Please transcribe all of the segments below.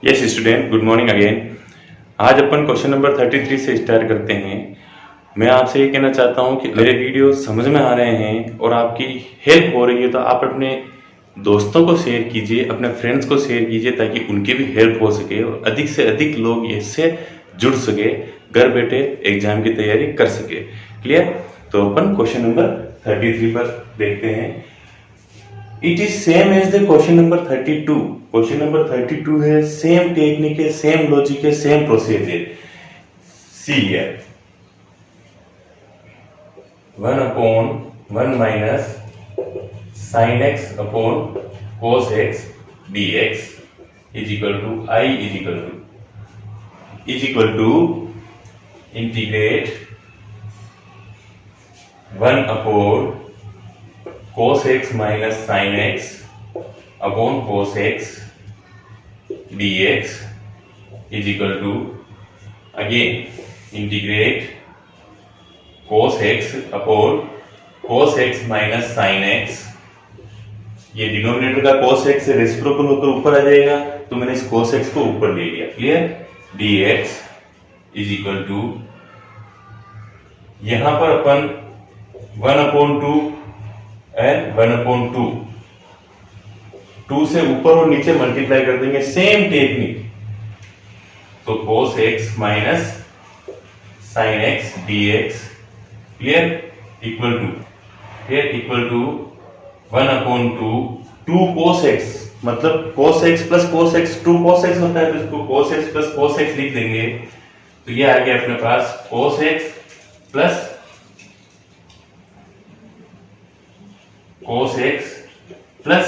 Yes student, good morning again. आज अपन question number 33 से start करते हैं। मैं आपसे ये कहना चाहता हूँ कि मेरे वीडियो समझ में आ रहे हैं और आपकी हेल्प हो रही है तो आप अपने दोस्तों को शेयर कीजिए, अपने फ्रेंड्स को शेयर कीजिए ताकि उनकी भी हेल्प हो सके और अधिक से अधिक लोग इससे जुड़ सके, घर बैठे एग्जाम की तैयारी कर सके। क्लियर? तो अपन क्वेश्चन नंबर 33 पर देखते हैं। It is same as the question number 32। Question number 32 है, सेम टेक्निक है, सेम लॉजिक है, सेम प्रोसीजर। सी है 1/1 minus sine x upon cos x dx is equal to I is equal to integrate 1/cos x minus sine x upon cos x dx is equal to again integrate cos x अपॉन cos x minus sine x। ये denominator का cos x से reciprocal होकर ऊपर आ जाएगा, तो मैंने इस cos x को ऊपर ले लिया। Clear? dx is equal to यहां पर अपन 1/2 एंड 1/2 2 से ऊपर और नीचे मल्टीप्लाई कर देंगे, सेम टेक्निक। तो cos x minus sine x dx clear equal to 1/2 2 cos x, मतलब cos x plus cos x 2 cos x होता है, तो इसको cos x plus cos x लिख देंगे। तो ये आ गया अपने पास cos x plus cos x plus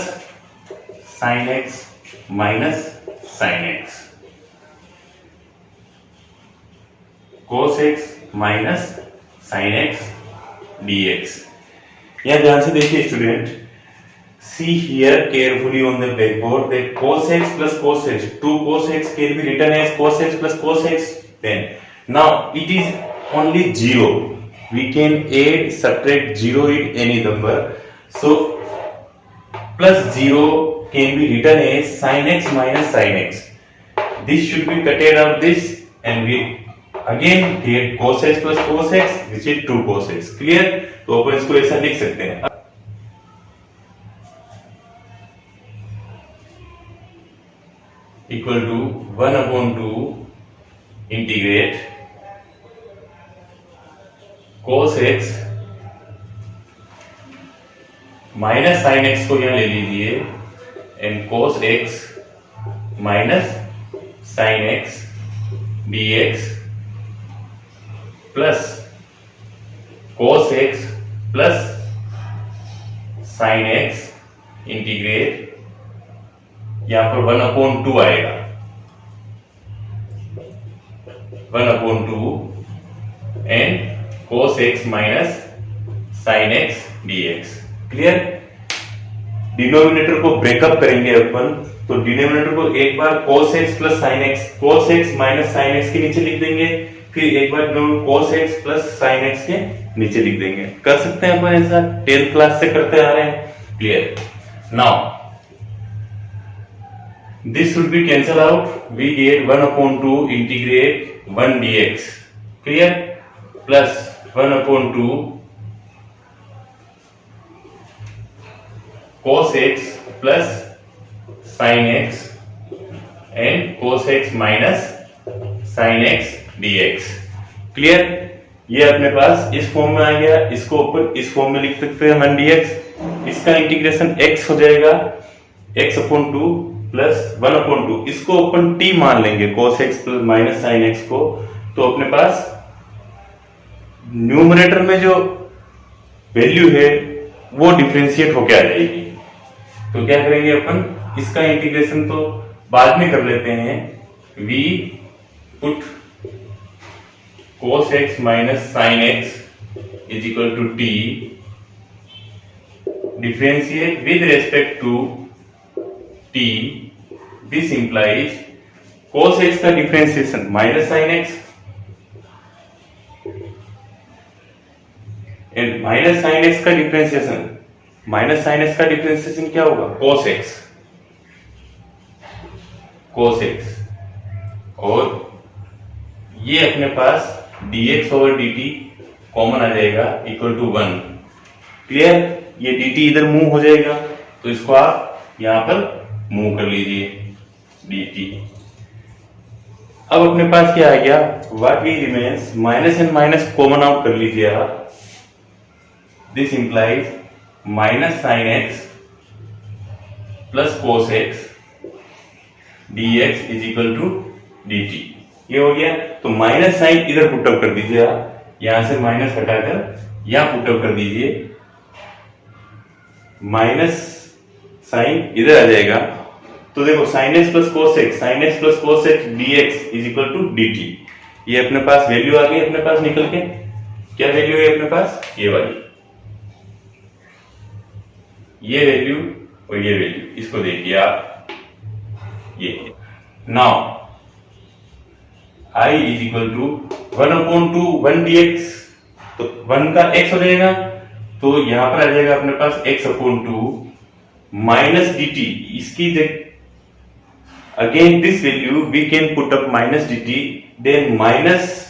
sin x minus sin x। cos x minus sin x dx। यहां ध्यान से देखिए student, see here carefully on the blackboard that cos x plus cos x 2 cos x can be written as cos x plus cos x। then now it is only 0, we can add subtract 0 in any number, so plus 0 can be written as sin x minus sin x। this should be cutted out this and we again get cos x plus cos x which is 2 cos x। Clear? तो अपन इसको ऐसा लिख सकते हैं, equal to 1/2 integrate cos x minus sine x को यहां ले लीजिए and cos x minus sine x dx plus cos x plus sine x integrate, यहां पर 1/2 आएगा, 1/2 and cos x minus sine x dx। Clear? Denominator को break up करेंगे अपन, तो डिनोमिनेटर को एक बार cos x plus sine x, cos x minus sine x के नीचे लिख देंगे, फिर एक बार cos x plus sine x के नीचे लिख देंगे। कर सकते हैं अपन ऐसा, 10th क्लास से करते आ रहे हैं। Clear? Now this should be cancel out, we get 1/2 integrate 1 dx clear plus 1/2 cos x plus sin x and cos x minus sin x dx। Clear? ये अपने पास इस फॉर्म में आ गया, इसको ऊपर इस फॉर्म में लिख सकते हैं 1 dx। इसका इंटीग्रेशन x हो जाएगा x/2 प्लस 1/2, इसको अपन t मान लेंगे cos x plus minus sine x को, तो अपने पास न्यूमरेटर में जो वैल्यू है वो डिफरेंशिएट होके आ जाएगी। तो क्या करेंगे अपन, इसका इंटीग्रेशन तो बाद में कर लेते हैं, v put cos x minus sine x is equal to t differentiate with respect to t। This implies cos x का differentiation minus sine x and minus sine x का डिफरेंशिएशन, माइनस साइन x का differentiation क्या होगा, cos x। cos x और ये अपने पास dx over dt common आ जाएगा इक्वल टू 1। क्लियर? ये dt इधर मूव हो जाएगा तो इसको आप यहां पर मूव कर लीजिए dt। अब अपने पास क्या आ गया, what we remains, minus and minus common out कर लीजिए आप। This implies minus sine x plus cos x dx is equal to dt। ये हो गया। तो माइनस साइन इधर पुटअप कर दीजिए आप, यहां से माइनस हटाकर यहां पुटअप कर दीजिए, माइनस साइन इधर आ जाएगा। तो देखो sine x plus cos x, sine x plus cos x dx is equal to dt। ये अपने पास वैल्यू आ गई अपने पास निकल के। क्या वैल्यू है अपने पास? ये वाली, ये वैल्यू और ये वैल्यू, इसको देखिए आप। ये now i is equal to 1/2 1 dx, तो 1 का x हो जाएगा, तो यहां पर आ जाएगा अपने पास x/2 माइनस dt। इसकी again this value we can put up minus dt, then minus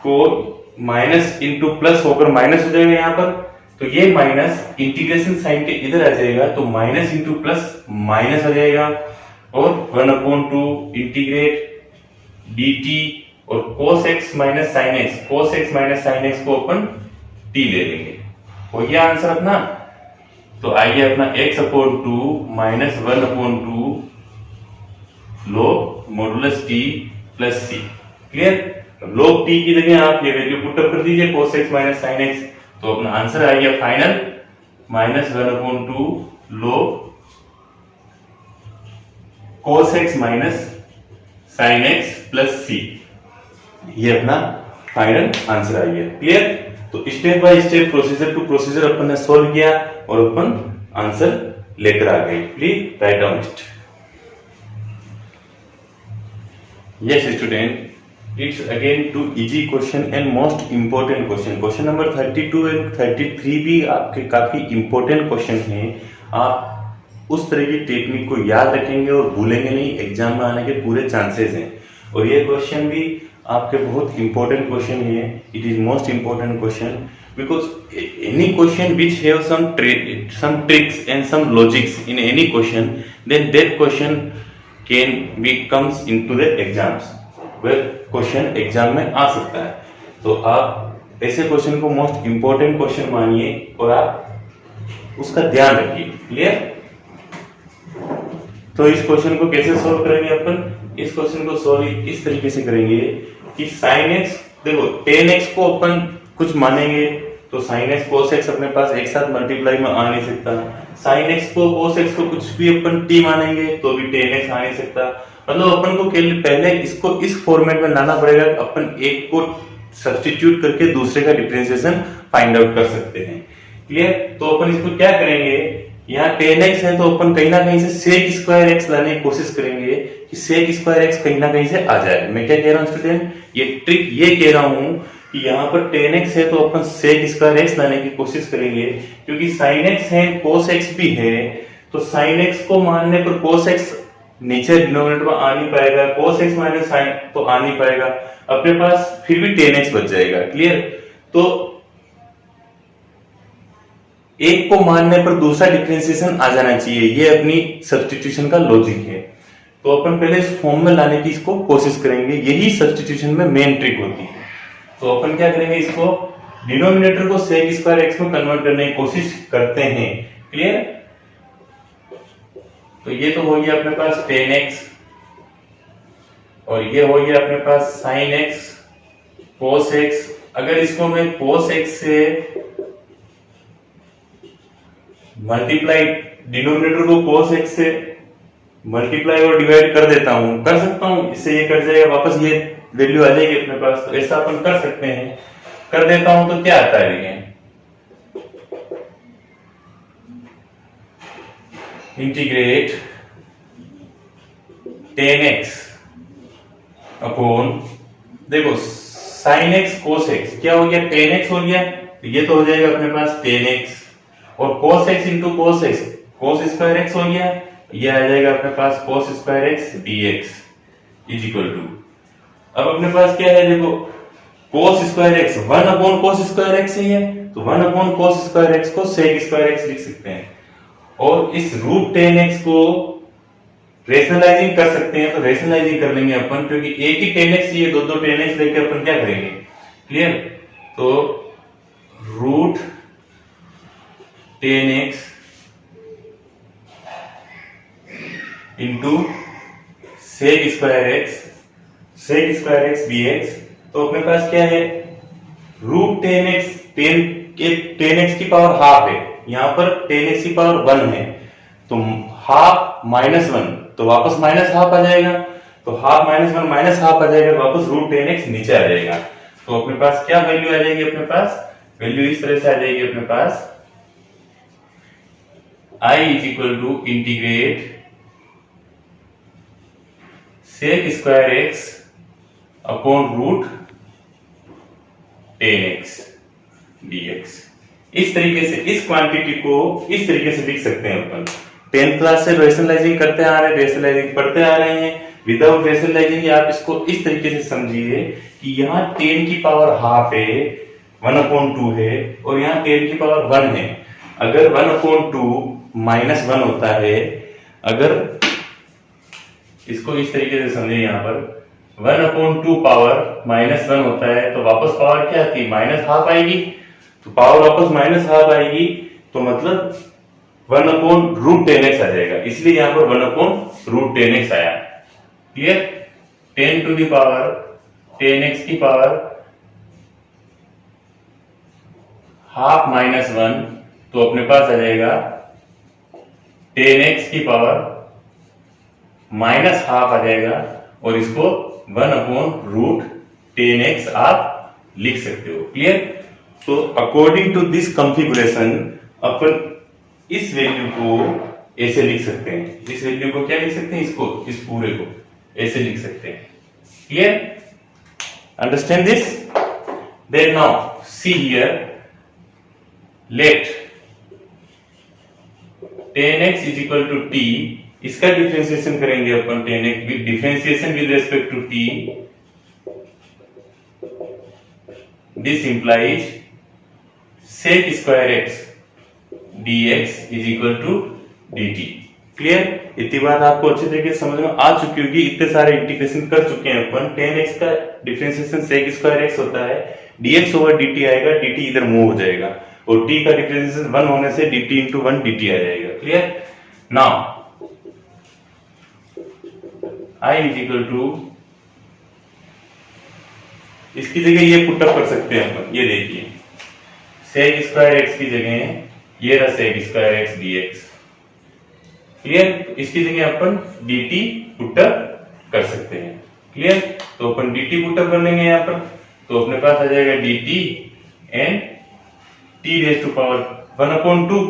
को माइनस इंटू प्लस होकर माइनस हो जाएगा यहां पर। तो ये माइनस इंटीग्रेशन साइन के इधर आ जाएगा, तो माइनस इंटू प्लस माइनस हो जाएगा, और 1/2 इंटीग्रेट dt और cos x minus sine x, cos x minus sine x को अपन t ले लेंगे। हो गया आंसर अपना। तो आइए अपना x/2 minus 1/2 log modulus t plus c। Clear? log t की जगह आप ये वैल्यू पुट अप कर दीजिए cos x minus sine x, तो अपना आंसर आ गया final minus 1/2 log cos x minus sine x plus C. ये अपना फाइनल आंसर आ गया। क्लियर? तो step by step, procedure to procedure अपन ने सोल्व किया और अपन आंसर लेकर आ गए। Please write down it. Yes student, it's again too easy question and most important question. Question number 32 and 33 भी आपके काफी इंपोर्टेंट क्वेश्चन हैं। आप उस तरह की टेक्निक को याद रखेंगे और भूलेंगे नहीं, एग्जाम में आने के पूरे चांसेस हैं। और ये क्वेश्चन भी आपके बहुत इंपॉर्टेंट क्वेश्चन है। It is most important question because any question which have some tricks and some logics in any question, then that question can be comes into the exams, where question exam में आ सकता है। तो आप ऐसे question को most important question मानिए और आप उसका ध्यान रखिए। क्लियर? तो इस क्वेश्चन को कैसे सॉल्व करेंगे अपन? इस क्वेश्चन को सॉल्व इस तरीके से करेंगे कि sin x, देखो tan x को अपन कुछ मानेंगे तो sin x cos x अपने पास एक साथ मल्टीप्लाई में आ नहीं सकता। sin x को cos x को कुछ भी अपन t मानेंगे तो भी tan x आ नहीं सकता। मतलब अपन को पहले इसको इस फॉर्मेट में लाना पड़ेगा। अपन एक को सब्स्टिट्यूट करके दूसरे का डिफरेंशिएशन फाइंड आउट कर सकते हैं। क्लियर? तो अपन इसको क्या करेंगे, यहाँ tan x है तो अपन कहीं ना कहीं से sec स्क्वायर x लाने की कोशिश करेंगे कि sec स्क्वायर x कहीं ना कहीं से आ जाए। मैं क्या कह रहा हूँ स्टूडेंट, ये ट्रिक ये कह रहा हूँ कि यहाँ पर tan x है तो अपन sec स्क्वायर x लाने की कोशिश करेंगे, क्योंकि sin x है cos x भी है, तो sin x को मानने पर cos x नीचे डिनोमिनेटर में आ नहीं पाएगा, cos x माइनस sin तो आ नहीं पाएगा, अपने पास फिर भी tan x बच जाएगा। क्लियर? तो एक को मानने पर दूसरा डिफरेंशिएशन आ जाना चाहिए, ये अपनी सब्स्टिट्यूशन का लॉजिक है। तो अपन पहले इस फॉर्म में लाने की इसको कोशिश करेंगे, यही सब्स्टिट्यूशन में मेन ट्रिक होती है। तो अपन क्या करेंगे, इसको डिनोमिनेटर को sec स्क्वायर x में कन्वर्ट करने की कोशिश करते हैं। क्लियर? तो ये तो हो गया अपने पास tan x और ये हो गया अपने पास sin x cos x। अगर इसको मैं cos x से मल्टीप्लाई, डिनोमिनेटर को cos x से मल्टीप्लाई और डिवाइड कर देता हूं, कर सकता हूं, इससे ये कट जाएगा, वापस ये वैल्यू आ जाएगी अपने पास। तो ऐसा अपन कर सकते हैं। कर देता हूं तो क्या आता है, देखिए इंटीग्रेट tan x अपॉन, देखो sin x cos x, क्या हो गया, tan x हो गया, तो ये तो हो जाएगा अपने पास tan x, और cos x into cos x, cos square x हो गया, ये आ जाएगा अपने पास cos square x dx। Is equal to, अब अपने पास क्या है देखो, cos square x 1 upon cos square x ही है, तो 1 अपॉन cos स्क्वायर एक्स को sec स्क्वायर एक्स लिख सकते हैं, और इस रूट टेन एक्स को रेशनलाइजिंग कर सकते हैं, तो रेशनलाइजिंग कर लेंगे अपन, क्योंकि एक ही टेन एक्स ये दो टेन एक्स लेके अपन क्या करेंगे, क्लियर। तो root ten x into sec square x b x, तो अपने पास क्या है, रूट टेन एक्स की पावर हाफ है, यहां पर टेन एक्स की पावर 1 है, तो हाफ माइनस 1, तो वापस माइनस हाफ आ जाएगा, तो हाफ माइनस 1 माइनस हाफ आ जाएगा, वापस रूट टेन एक्स नीचे आ जाएगा, तो अपने पास क्या वैल्यू आ जाएगी, अपने पास वैल्यू इस तरह से आ जाएगी अपने पास, I is equal to integrate sec square x upon root ten x dx। इस तरीके से इस क्वांटिटी को इस तरीके से लिख सकते हैं अपन, 10th क्लास से रेशनलाइजिंग करते आ रहे हैं, रेशनलाइजिंग पढ़ते आ रहे हैं, विदाउट रेशनलाइजिंग आप इसको इस तरीके से समझिए कि यहाँ 10 की पावर हाफ है, 1/2 है, और यहाँ 10 की पावर 1 है, अगर 1/2 माइनस 1 होता है, अगर इसको इस तरीके से समझे, यहाँ पर 1/2 पावर माइनस 1 होता है, तो वापस पावर क्या आती है, माइनस हाफ आएगी, तो पावर वापस माइनस हाफ आएगी, तो मतलब 1/√10x आ जाएगा, इसलिए यहाँ पर 1/√10x आया, clear. 10 to the power 10x की पावर हाफ माइनस 1, तो अपने पास आ जाएगा 10x की पावर माइनस हाफ आ जाएगा, और इसको 1/√10x आप लिख सकते हो, क्लियर। तो अकॉर्डिंग टू दिस कॉन्फ़िगरेशन अपन इस वैल्यू को ऐसे लिख सकते हैं, इस वैल्यू को क्या लिख सकते हैं, इसको, इस पूरे को ऐसे लिख सकते हैं, clear, understand this. Then now see here, let 10x is equal to t, इसका डिफरेंशिएशन करेंगे अपन, 10x with differentiation with respect to t, this implies sec square x dx is equal to dt, clear. इतनी बात आपको अच्छे तरीके से समझ में आ चुकी होगी, इतने सारे इंटीग्रेशन कर चुके हैं अपन। 10x का डिफरेंशिएशन सेक स्क्वायर एक्स होता है, dx ओवर dt आएगा, dt इधर मूव हो जाएगा, और t का डिफरेंशिएशन 1 होने से dt इंटू 1 dt आ जाएगा, clear. Now I is equal to, इसकी जगह ये पुट अप कर सकते हैं अपन, ये देखिए सेक स्क्वायर एक्स की जगह ये रहा sec square x dx, clear. इसकी जगह अपन dt पुट अप कर सकते हैं, क्लियर। तो अपन dt पुट अप कर लेंगे यहाँ पर, तो अपने पास आ जाएगा dt and t raise to power 1/2,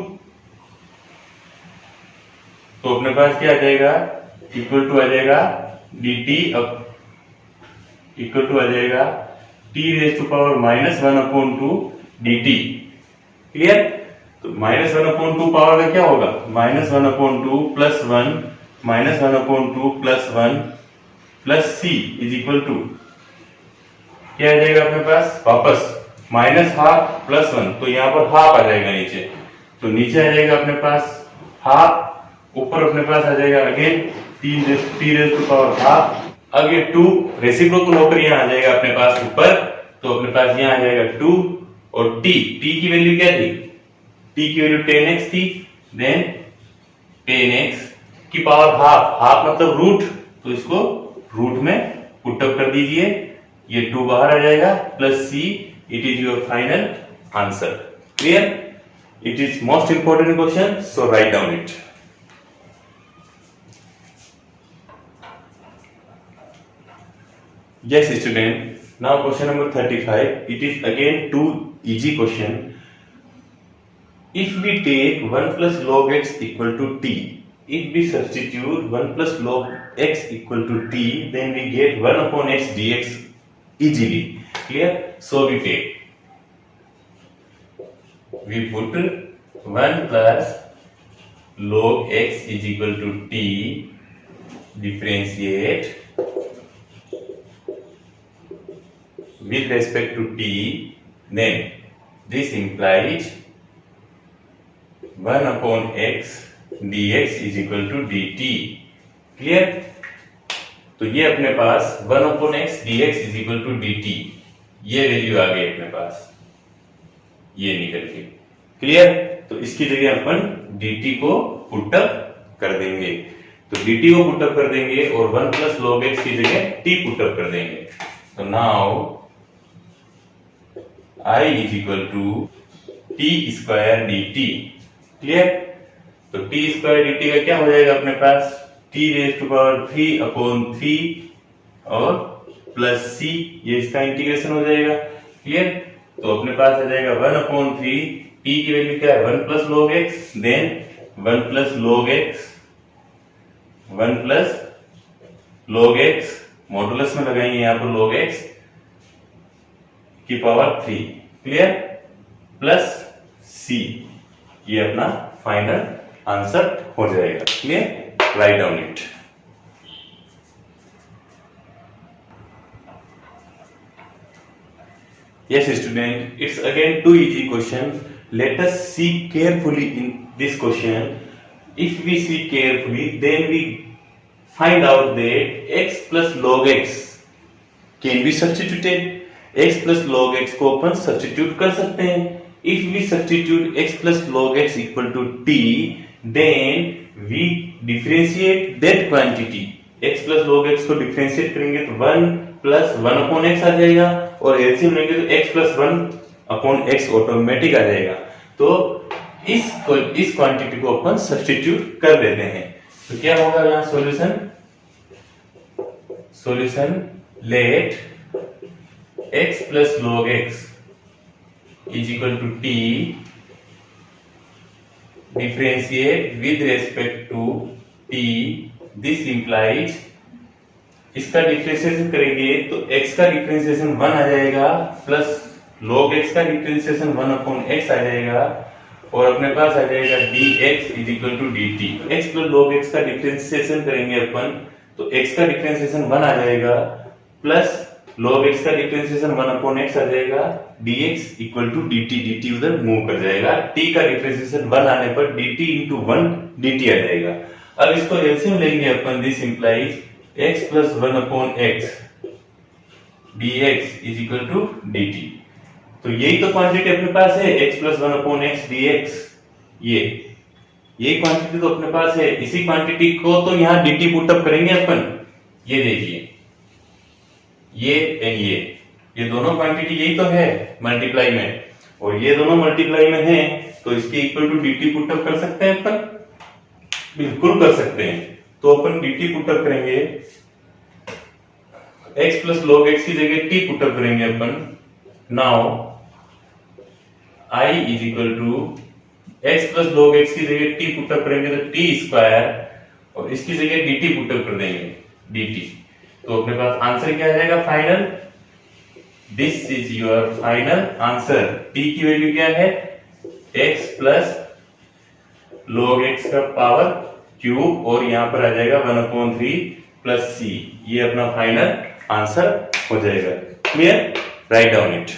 तो अपने पास क्या आ जाएगा, इक्वल टू आ जाएगा dt इक्वल टू आ जाएगा t raise to power -1/2 dt, clear. तो -1/2 पावर का क्या होगा, -1/2 plus 1 -1/2 plus 1 plus c is equal to क्या आ जाएगा अपने पास, वापस -½ प्लस 1, तो यहाँ पर हाफ आ जाएगा नीचे, तो नीचे आ जाएगा अपने पास हाफ, ऊपर अपने पास आ जाएगा again t raise to power half, again 2 reciprocal होकर यहाँ आ जाएगा अपने पास ऊपर, तो अपने पास यहाँ आ जाएगा 2, और t की वैल्यू क्या थी, t की वैल्यू 10x थी, देन 10x की पावर हाफ मतलब रूट, तो इसको रूट में पुट अप कर दीजिए, ये 2 बाहर आ जाएगा, plus c, it is your final answer, clear. It is most important question, so right down it. Yes, student. Now question number 35. It is again too easy question. If we take 1 plus log x equal to t, if we substitute 1 plus log x equal to t, then we get 1 upon x dx easily. Clear? So we take. We put 1 plus log x is equal to t, differentiate with respect to t, then this implies 1 upon x dx is equal to dt. Clear? तो ये अपने पास 1 upon x dx is equal to dt, ये value आ गई अपने पास, ये निकल के। Clear? तो इसकी जगह अपन dt को पुटअप कर देंगे, तो dt को पुटअप कर देंगे और 1 प्लस log x की जगह t पुटअप कर देंगे। तो now I is equal to t square dt। Clear? तो t स्क्वायर dt का क्या हो जाएगा अपने पास, t raise to power 3 upon 3 और प्लस c, ये इसका इंटीग्रेशन हो जाएगा। क्लियर? तो अपने पास आ जाएगा 1 अपॉन 3, t की वैल्यू क्या है 1 plus log x, then 1 plus log x, 1 plus log x, modulus में लगाएंगे यहाँ पर log x की पावर 3। क्लियर? प्लस c, ये अपना फाइनल आंसर हो जाएगा। Clear? Write down it. Yes student, it's again too easy question. Let us see carefully in this question. If we see carefully, then we find out that x plus log x can be substituted. x plus log x को अपन substitute कर सकते हैं। If we substitute x plus log x equal to t, then we differentiate that quantity. x plus log x को differentiate करेंगे तो 1 plus 1 upon x आ जाएगा, और एलसीएम लेंगे तो x plus 1 upon x automatic आ जाएगा। तो इस क्वांटिटी को अपन सब्स्टिट्यूट कर देते हैं, तो क्या होगा यहाँ solution let x plus log x is equal to t differentiate with respect to t, this implies, इसका डिफरेंशिएशन करेंगे तो x का डिफरेंशिएशन 1 आ जाएगा, प्लस log x का डिफरेंशिएशन 1 अपॉन x आ जाएगा, और अपने पास आ जाएगा dx is equal to dt। x plus log x का डिफरेंशिएशन करेंगे अपन तो x का डिफरेंशिएशन 1 आ जाएगा, प्लस log x का डिफरेंशिएशन 1 अपॉन x आ जाएगा, dx equal to dt, dt उधर मूव कर जाएगा, t का डिफरेंशिएशन 1 आने पर dt इंटू 1 dt आ जाएगा। अब इसको एलसीएम लेंगे अपन, this implies x plus 1 upon x dx is equal to dt। तो यही तो क्वांटिटी अपने पास है, x plus 1 upon x dx, ये क्वांटिटी तो अपने पास है। इसी क्वांटिटी को तो यहाँ dt पुटअप करेंगे अपन, ये देखिए ये दोनों क्वांटिटी यही तो है मल्टीप्लाई में, और ये दोनों मल्टीप्लाई में है, तो इसके इक्वल टू dt पुटअप कर सकते हैं अपन, बिल्कुल कर सकते हैं। तो अपन dt पुटअप करेंगे, x प्लस log x की जगह t पुटअप करेंगे अपन। Now I is equal to x plus log x की जगह t पुटअप करेंगे तो t स्क्वायर, और इसकी जगह dt पुटअप कर देंगे dt। तो अपने पास आंसर क्या आ जाएगा final, this is your final answer. t की वैल्यू क्या है x प्लस log x का पावर क्यूब, और यहाँ पर आ जाएगा 1/3 प्लस c, ये अपना फाइनल आंसर हो जाएगा। Clear? Write down it.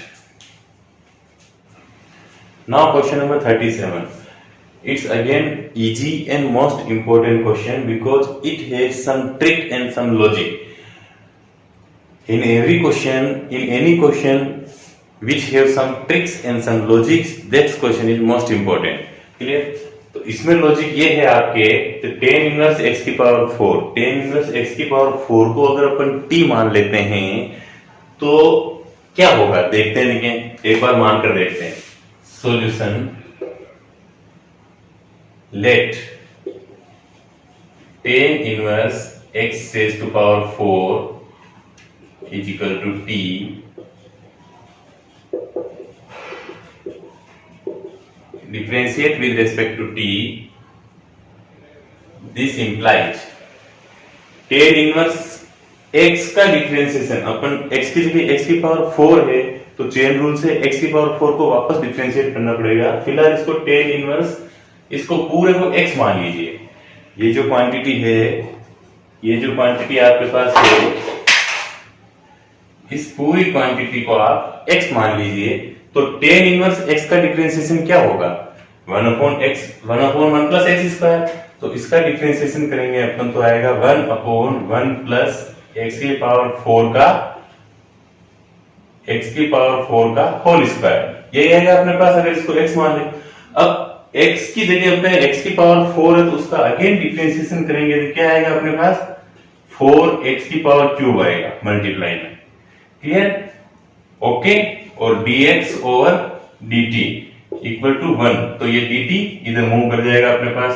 Now question number 37. It's again easy and most important question because it has some trick and some logic. In every question, in any question which have some tricks and some logics, that question is most important. Clear? तो इसमें logic ये है आपके, तो tan inverse x की power 4, tan inverse x की power 4 को अगर अपन t मान लेते हैं तो क्या होगा देखते हैं, देखें एक बार मान कर देखते हैं। Solution let tan inverse x raise to power 4 is equal to t differentiate with respect to t, this implies tan inverse x का डिफरेंशिएशन, अपन x की जगह x की पावर 4 है तो चेन रूल से x की पावर 4 को वापस डिफरेंशिएट करना पड़ेगा। फिलहाल इसको tan इनवर्स, इसको पूरे को x मान लीजिए। ये जो क्वांटिटी है, ये जो क्वांटिटी आपके पास है, इस पूरी क्वांटिटी को आप x मान लीजिए, तो tan इनवर्स x का डिफरेंशिएशन क्या होगा? 1/x 1/1 plus x square. तो इसका डिफरेंशिएशन करेंगे अपन तो आएगा 1/1 प्लस x की पावर 4 का होल स्क्वायर। यही आएगा अपने पास अगर इसको x मान ले। अब x की जगह पे x की पावर 4 है तो उसका अगेन डिफरेंशिएशन करेंगे तो क्या आएगा अपने पास? 4x की पावर क्यूब आएगा मल्टीप्लाई में। क्लियर? ओके। और dx over dt equal to 1, तो ये dt इधर मूव कर जाएगा अपने पास,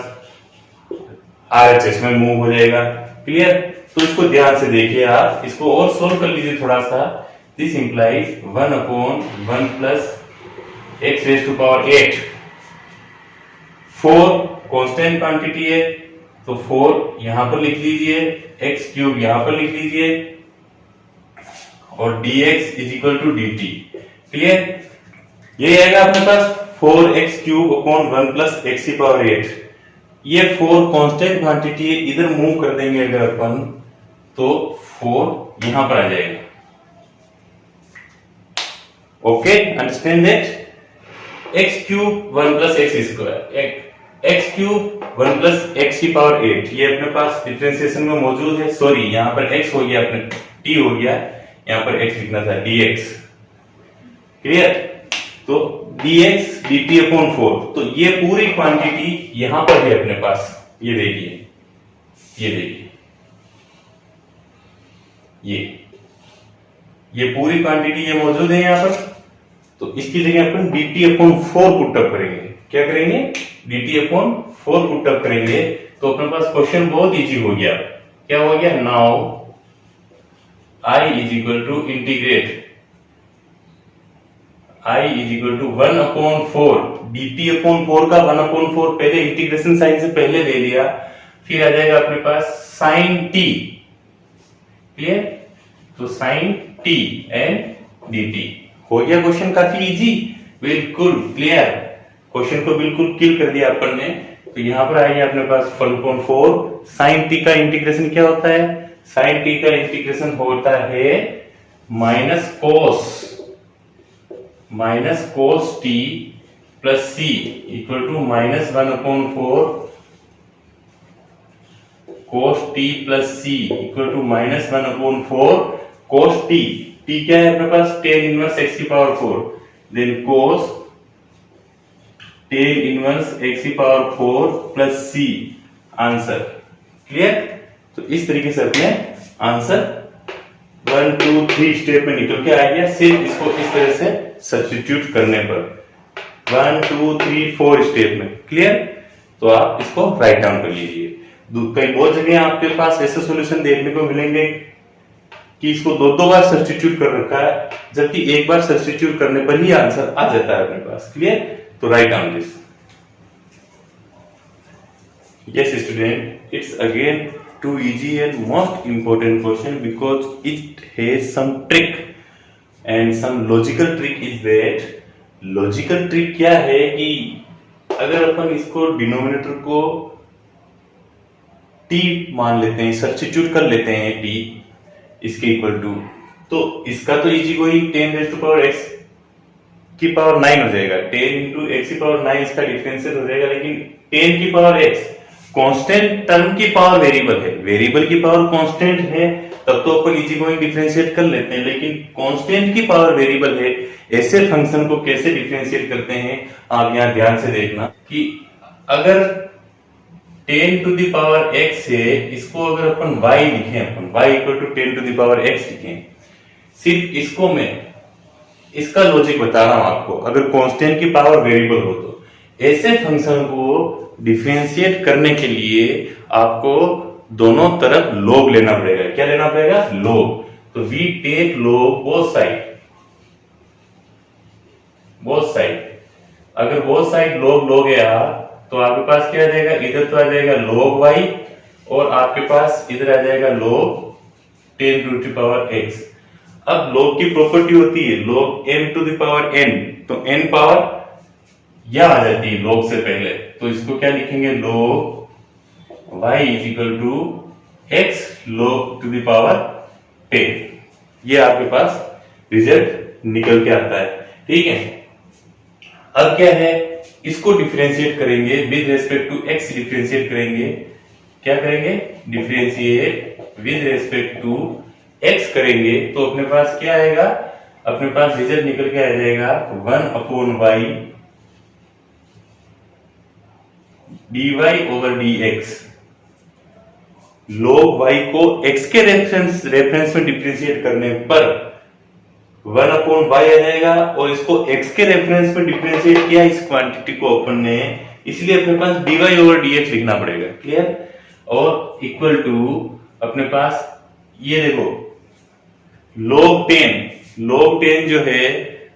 RHS में मूव हो जाएगा। क्लियर? तो इसको ध्यान से देखिए आप, इसको और सोल्व कर लीजिए थोड़ा सा। This implies 1/1 plus x raise to power 8। 4 constant quantity है तो 4 यहां पर लिख लीजिए, x क्यूब यहां पर लिख लीजिए और dx is equal to dt। Clear? ये आएगा अपने पास 4x cube upon 1 plus x की पावर 8। ये 4 कांस्टेंट क्वांटिटी है, इधर मूव कर देंगे अगर अपन तो 4 यहां पर आ जाएगा। Okay, understand that? x cube 1 plus x square, x cube 1 plus x की पावर 8, ये अपने पास डिफरेंशिएशन में मौजूद है। सॉरी, यहां पर x हो गया, अपने t हो गया, यहां पर x लिखना था dx। क्लियर? तो dx dt अपॉन 4, तो ये पूरी क्वांटिटी यहां पर है अपने पास। ये देखिए, ये देखिए, ये पूरी क्वांटिटी ये मौजूद है यहां पर। तो इसकी जगह अपन dt अपॉन 4 पुट अप करेंगे। क्या करेंगे? dt अपॉन 4 पुट अप करेंगे तो अपने पास क्वेश्चन बहुत इजी हो गया। क्या हो गया? Now I is equal to integrate I is equal to 1/4 dt upon 4 का 1/4 पहले इंटीग्रेशन साइन से पहले ले लिया, फिर आ जाएगा अपने पास साइन t। क्लियर? तो साइन t एंड dt हो गया। क्वेश्चन काफी इजी, बिल्कुल क्लियर, क्वेश्चन को बिल्कुल किल कर दिया अपन ने। तो यहां पर आइए अपने पास 1/4 साइन t का इंटीग्रेशन क्या होता है? साइन t का इंटीग्रेशन होता है minus cos t plus c equal to minus 1/4 cos t plus c equal to minus 1/4 cos t। t क्या है अपने पास? tan इनवर्स x की power 4, then cos tan inverse x की power 4 plus c। Answer clear? तो इस तरीके से अपने आंसर 1 2 3 स्टेप में निकल के आ गया, सिर्फ इसको इस तरह से सब्स्टिट्यूट करने पर 1 2 3 4 स्टेप में। क्लियर? तो आप इसको राइट डाउन कर लीजिए। कई बहुत जगह आपके पास ऐसे सॉल्यूशन देखने को मिलेंगे कि इसको दो बार सब्स्टिट्यूट कर रखा है, जबकि एक बार सब्स्टिट्यूट करने पर ही आंसर आ जाता है अपने पास। क्लियर? तो write down this. Yes student, it's again too easy and most important question because it has some trick and some logical trick is that logical trick क्या है कि अगर अपन इसको डिनोमिनेटर को t मान लेते हैं, सब्स्टिट्यूट कर लेते हैं t इसके इक्वल टू, तो इसका तो easy going 10 raise to power x की पावर 9 हो जाएगा, 10 इंटू x की पावर 9 इसका डिफरेंशियल हो जाएगा। लेकिन 10 की पावर x कांस्टेंट टर्म की पावर वेरिएबल है, वेरिएबल की पावर कांस्टेंट है, तब तो अपन इजी गोइंग डिफरेंशिएट कर लेते हैं। लेकिन कांस्टेंट की पावर वेरिएबल है, ऐसे फंक्शन को कैसे डिफरेंशिएट करते हैं आप यहां ध्यान से देखना कि अगर 10 टू द पावर x है, इसको अगर अपन y लिखें, अपन y equal to 10 to the power x लिखें, सिर्फ इसको मैं इसका लॉजिक बता रहा हूं आपको। अगर कांस्टेंट की पावर वेरिएबल हो तो ऐसे फंक्शन को डिफरेंशिएट करने के लिए आपको दोनों तरफ log लेना पड़ेगा। क्या लेना पड़ेगा? log। तो we take log both side. अगर बोथ साइड log गया तो आपके पास क्या आ जाएगा? इधर तो आ जाएगा log y और आपके पास इधर आ जाएगा log 10 to the power x। अब log की प्रॉपर्टी होती है log m to the power n, तो n पावर यह आ जाती है log से पहले, तो इसको क्या लिखेंगे? log y is equal to x log to the power 10। ये आपके पास रिजल्ट निकल के आता है। ठीक है, अब क्या है, इसको डिफरेंशिएट करेंगे with respect to x, differentiate करेंगे, क्या करेंगे, differentiate with respect to x करेंगे तो अपने पास क्या आएगा, अपने पास रिजल्ट निकल के आ जाएगा 1/y dy over dx। log y को x के रेफरेंस में डिफरेंशिएट करने पर 1/y आ जाएगा, और इसको x के रेफरेंस में डिफरेंशिएट किया इस क्वांटिटी को अपन ने, इसलिए अपने पास dy ओवर dx लिखना पड़ेगा। क्लियर, और इक्वल टू अपने पास ये देखो log 10 जो है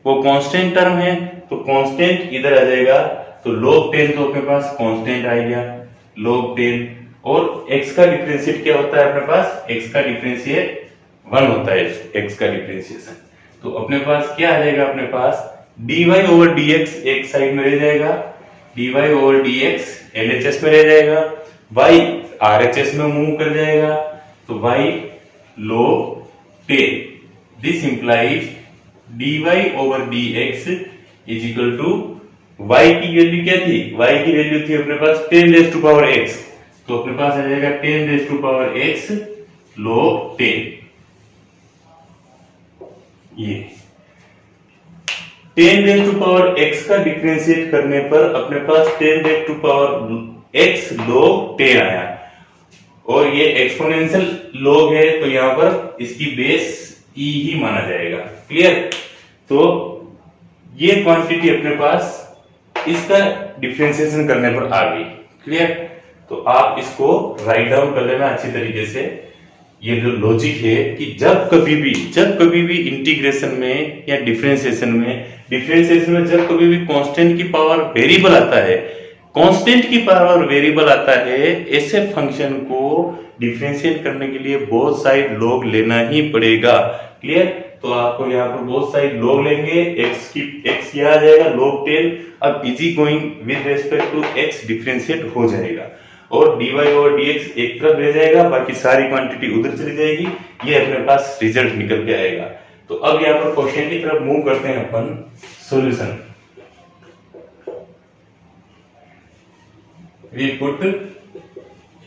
वो कांस्टेंट टर्म है, तो कांस्टेंट इधर आ जाएगा, तो log 10 तो अपने पास कांस्टेंट आ गया log 10, और x का डिफरेंशिएट क्या होता है अपने पास, x का डिफरेंशिएट 1 होता है, x का डिफरेंशिएशन। तो अपने पास क्या आ जाएगा, अपने पास dy ओवर dx एक साइड में रह जाएगा, dy ओवर dx LHS में रह जाएगा, y RHS में मूव कर जाएगा, तो y log 10, this implies dy over dx is equal to y की वैल्यू क्या थी, y की वैल्यू थी अपने पास 10 रेज़ टू पावर x, तो अपने पास आ जाएगा 10 raise to power x log 10। ये 10 रेज़ टू पावर x का डिफरेंशिएट करने पर अपने पास 10 raise to power x log 10 आया, और ये एक्सपोनेंशियल log है तो यहां पर इसकी बेस e ही माना जाएगा। क्लियर, तो ये क्वांटिटी अपने पास इसका डिफरेंशिएशन करने पर आ गई। क्लियर, तो आप इसको राइट डाउन कर लेना अच्छी तरीके से। ये जो लॉजिक है कि जब कभी भी इंटीग्रेशन में या डिफरेंशिएशन में जब कभी भी कांस्टेंट की पावर वेरिएबल आता है, कांस्टेंट की पावर वेरिएबल आता है, ऐसे फंक्शन को डिफरेंशिएट करने के लिए बोथ साइड log लेना ही पड़ेगा। क्लियर, तो आपको यहाँ पर बोथ साइड log लेंगे, x यहाँ आ जाएगा log 10, अब easy going with respect to x differentiate हो जाएगा, और dy ओवर dx एक तरफ रह जाएगा, बाकी सारी क्वांटिटी उधर चली जाएगी, ये अपने पास रिजल्ट निकल के आएगा। तो अब यहाँ पर क्वेश्चन की तरफ मूव करते हैं अपन, solution. We put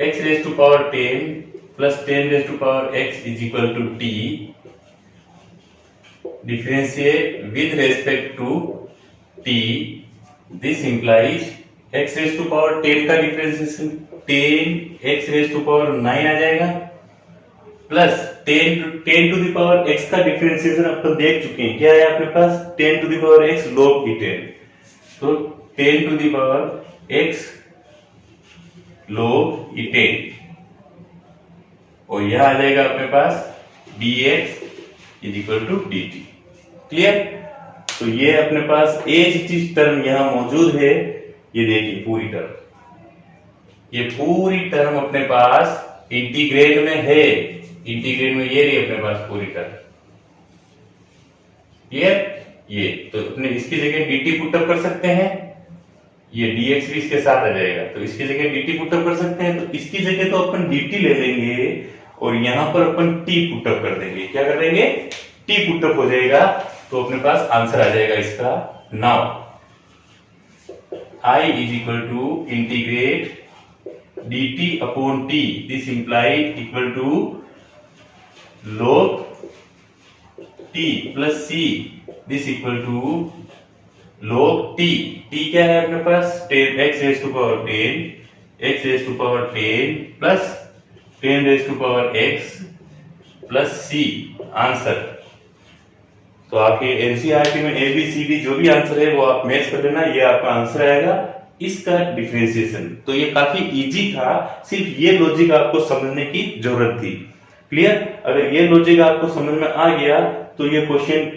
x raised to power 10 plus 10 raised to power x is equal to t, differentiate with respect to t, this implies x raised to power 10 का differentiation 10 x raised to power 9 आ जाएगा, plus 10 to the power x का differentiation अपन देख चुके हैं, क्या है अपने पास 10 to the power x log 10, तो 10 to the power x log 10, और यह आ जाएगा अपने पास dx is equal to dt। Clear, तो ये अपने पास एज चीज टर्म यहां मौजूद है, ये देखिए पूरी टर्म, ये पूरी टर्म अपने पास इंटीग्रेट में है, इंटीग्रेट में ये रही अपने पास पूरी टर्म। क्लियर, ये तो अपने इसकी जगह dt पुटअप कर सकते हैं, ये dx भी इसके साथ आ जाएगा, तो इसकी जगह dt पुटअप कर सकते हैं, तो इसकी जगह तो अपन dt ले लेंगे और यहां पर अपन t पुटअप कर देंगे। क्या कर देंगे, t पुटअप हो जाएगा, तो अपने पास आंसर आ जाएगा इसका। Now I is equal to integrate dt upon t, this implied equal to log t plus c, this equal to log t। t क्या है अपने पास 10 x raise to power 10, x raise to power 10 plus 10 raise to power x plus c, answer. तो आपके NCERT में ABCD जो भी answer है वो आप मैच कर लेना, ये आपका आंसर आएगा इसका डिफरेंशिएशन। तो ये काफी इजी था, सिर्फ ये लॉजिक आपको समझने की जरूरत थी। क्लियर, अगर ये लॉजिक आपको समझ में आ गया तो ये क्वेश्चन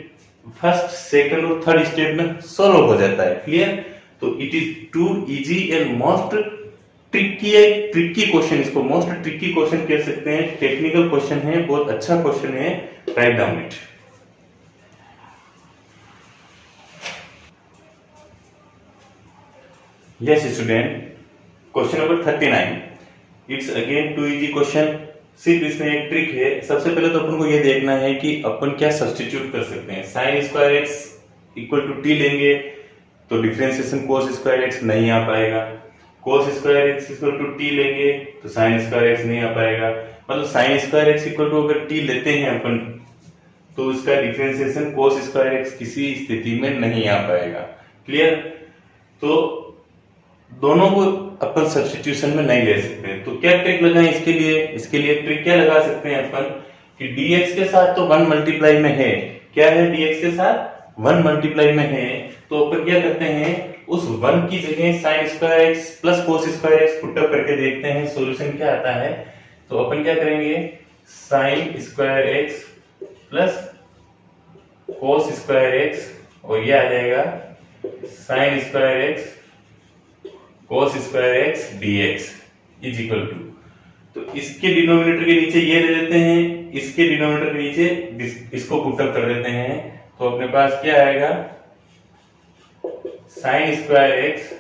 फर्स्ट, सेकंड और थर्ड स्टेप में सॉल्व हो जाता है। क्लियर, तो it is too easy and most tricky question, इसको मोस्ट ट्रिकी क्वेश्चन कह सकते हैं, टेक्निकल क्वेश्चन है, बहुत अच्छा क्वेश्चन है, right down it. Yes student, question number 39, it's again too easy question, सिर्फ इसमें एक ट्रिक है। सबसे पहले तो अपन को ये देखना है कि अपन क्या सब्स्टिट्यूट कर सकते हैं। Sine square x equal to t लेंगे तो डिफरेंशिएशन कोस स्क्वायर एक्स नहीं आ पाएगा। Cos square x equal to t लेंगे तो साइन स्क्वायर एक्स नहीं आ पाएगा। मतलब sine square x equal to अगर टी लेते हैं अपन तो उसका डिफरेंशिएशन कोस स्क्वायर एक्स किसी स्थिति में नहीं आ पाएगा। क्लियर? तो दोनों को अपन सब्स्टिट्यूशन में नहीं ले सकते। तो क्या ट्रिक लगाएं इसके लिए? इसके लिए ट्रिक क्या लगा सकते हैं अपन कि dx के साथ तो 1 मल्टीप्लाई में है। क्या है? dx के साथ 1 मल्टीप्लाई में है। तो अपन क्या करते हैं, उस 1 की जगह sign square x plus cos square x put up करके देखते हैं सॉल्यूशन क्या आता है। तो अपन क्या करेंगे, sine square x plus cos square x और ये आ जाएगा sine square x cos square x dx is equal to, तो इसके डिनोमिनेटर के नीचे ये ले लेते हैं, इसके डिनोमिनेटर के नीचे इसको पुट अप कर देते हैं। तो अपने पास क्या आएगा, sign square x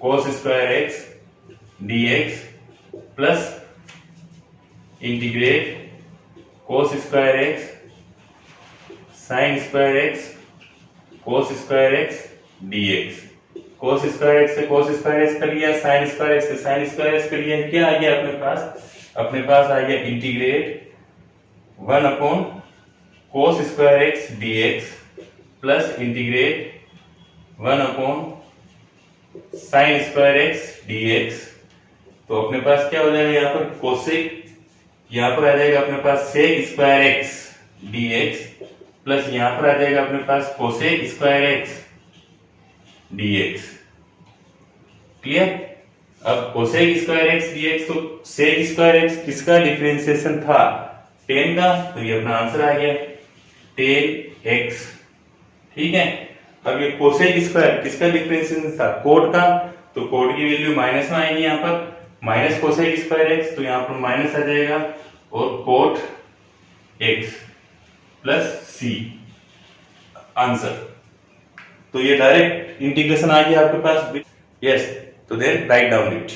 cos square x dx plus integrate cos square x sign square x cos square x dx। cos square x से cos स्क्वायर एक्स कर लिया, साइन स्क्वायर एक्स से साइन स्क्वायर एक्स कर लिया। क्या आ गया अपने पास आ गया integrate 1 upon cos square x dx plus integrate 1 upon sine square x dx। तो अपने पास क्या हो जाएगा यहाँ पर कोसेक, यहाँ पर आ जाएगा अपने पास sec square x dx plus यहाँ पर आ जाएगा अपने पास cosec square x dx। Clear? अब कोसेक स्क्वायर एक्स dx, तो सेक स्क्वायर एक्स किसका डिफरेंशिएशन था, tan का, तो ये अपना आंसर आ गया tan x। ठीक है? अब ये कोसेक स्क्वायर किसका डिफरेंशिएशन था, कोट का, तो कोट की वैल्यू माइनस में आएगी, यहाँ पर माइनस कोसेक स्क्वायर एक्स, तो यहाँ पर माइनस आ जाएगा और cot x plus c answer. तो ये डायरेक्ट इंटीग्रेशन आ गया आपके पास। यस, तो then write down it.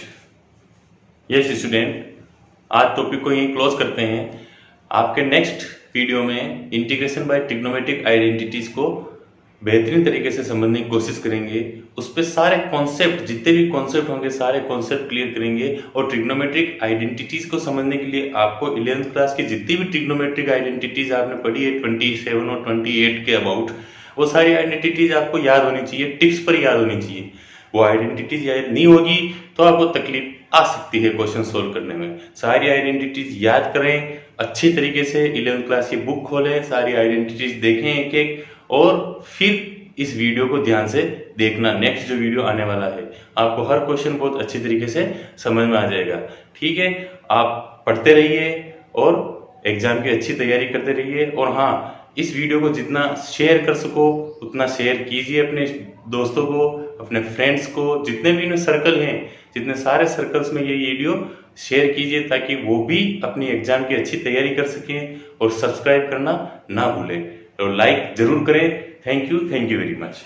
Yes student, आज टॉपिक को यहीं क्लोज करते हैं। आपके नेक्स्ट वीडियो में इंटीग्रेशन बाय ट्रिग्नोमेट्रिक आइडेंटिटीज को बेहतरीन तरीके से समझने की कोशिश करेंगे। उस पर सारे कॉन्सेप्ट, जितने भी कॉन्सेप्ट होंगे सारे कॉन्सेप्ट क्लियर करेंगे। और ट्रिग्नोमेट्रिक आइडेंटिटीज को समझने के लिए आपको 11th क्लास की जितनी भी ट्रिग्नोमेट्रिक आइडेंटिटीज आपने पढ़ी है 27 और 28 के अबाउट, वो सारी आइडेंटिटीज आपको याद होनी चाहिए, टिप्स पर याद होनी चाहिए। वो आइडेंटिटीज याद नहीं होगी तो आपको तकलीफ आ सकती है क्वेश्चन सोल्व करने में। सारी आइडेंटिटीज याद करें अच्छी तरीके से, 11th क्लास की बुक खोलें, सारी आइडेंटिटीज देखें एक एक, और फिर इस वीडियो को ध्यान से देखना। नेक्स्ट जो वीडियो आने वाला है आपको हर क्वेश्चन बहुत अच्छी तरीके से समझ में आ जाएगा। ठीक है? आप पढ़ते रहिए और एग्जाम की अच्छी तैयारी करते रहिए। और हाँ, इस वीडियो को जितना शेयर कर सको उतना शेयर कीजिए अपने दोस्तों को, अपने फ्रेंड्स को, जितने भी सर्कल हैं, जितने सारे सर्कल्स में ये वीडियो शेयर कीजिए ताकि वो भी अपनी एग्जाम की अच्छी तैयारी कर सकें। और सब्सक्राइब करना ना भूलें और लाइक जरूर करें। Thank you very much.